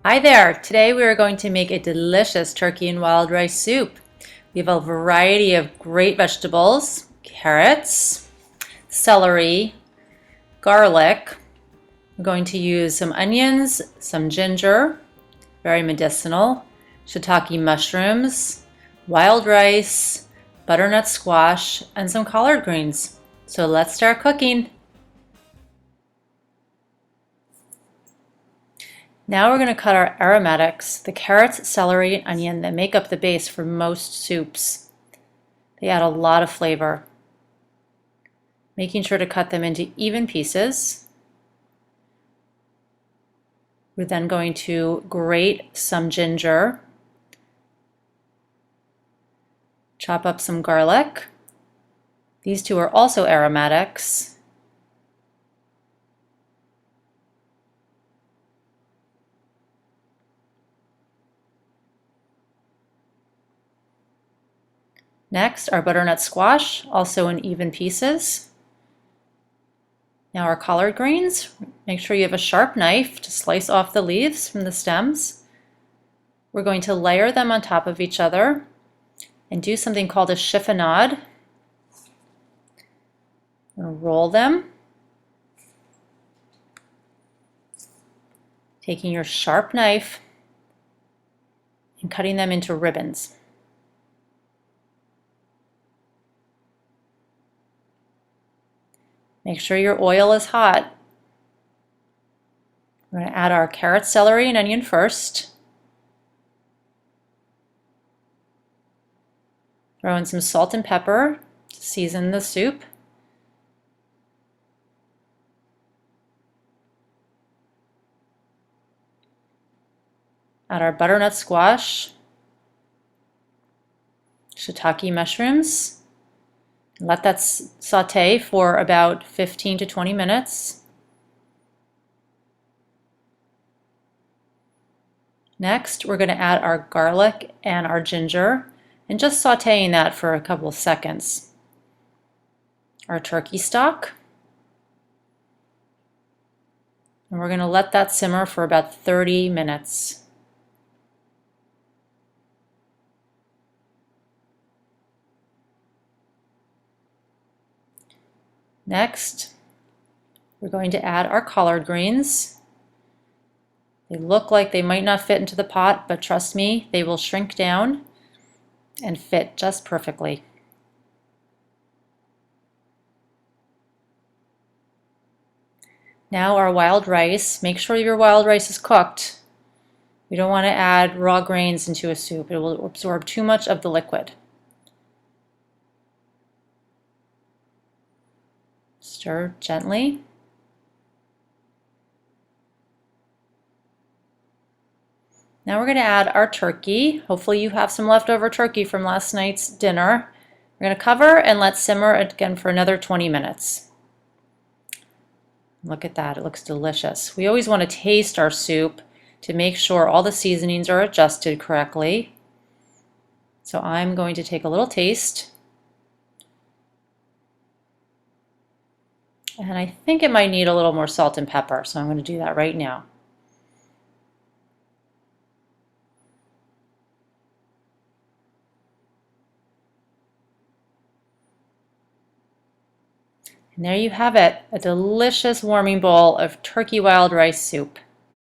Hi there! Today we are going to make a delicious turkey and wild rice soup. We have a variety of great vegetables, carrots, celery, garlic. We're going to use some onions, some ginger, very medicinal, shiitake mushrooms, wild rice, butternut squash, and some collard greens. So let's start cooking. Now we're going to cut our aromatics, the carrots, celery, and onion that make up the base for most soups. They add a lot of flavor. Making sure to cut them into even pieces. We're then going to grate some ginger, chop up some garlic. These two are also aromatics. Next, our butternut squash, also in even pieces. Now our collard greens, make sure you have a sharp knife to slice off the leaves from the stems. We're going to layer them on top of each other and do something called a chiffonade. I'm going to roll them, taking your sharp knife and cutting them into ribbons. Make sure your oil is hot. We're going to add our carrot, celery, and onion first. Throw in some salt and pepper to season the soup. Add our butternut squash, shiitake mushrooms. Let that saute for about 15 to 20 minutes. Next, we're going to add our garlic and our ginger and just sauteing that for a couple of seconds. Our turkey stock. And we're going to let that simmer for about 30 minutes. Next, we're going to add our collard greens. They look like they might not fit into the pot, but trust me, they will shrink down and fit just perfectly. Now our wild rice. Make sure your wild rice is cooked. We don't want to add raw grains into a soup. It will absorb too much of the liquid. Stir gently. Now we're going to add our turkey. Hopefully you have some leftover turkey from last night's dinner. We're going to cover and let simmer again for another 20 minutes. Look at that, it looks delicious. We always want to taste our soup to make sure all the seasonings are adjusted correctly. So I'm going to take a little taste. And I think it might need a little more salt and pepper, so I'm going to do that right now. And there you have it, a delicious warming bowl of turkey wild rice soup.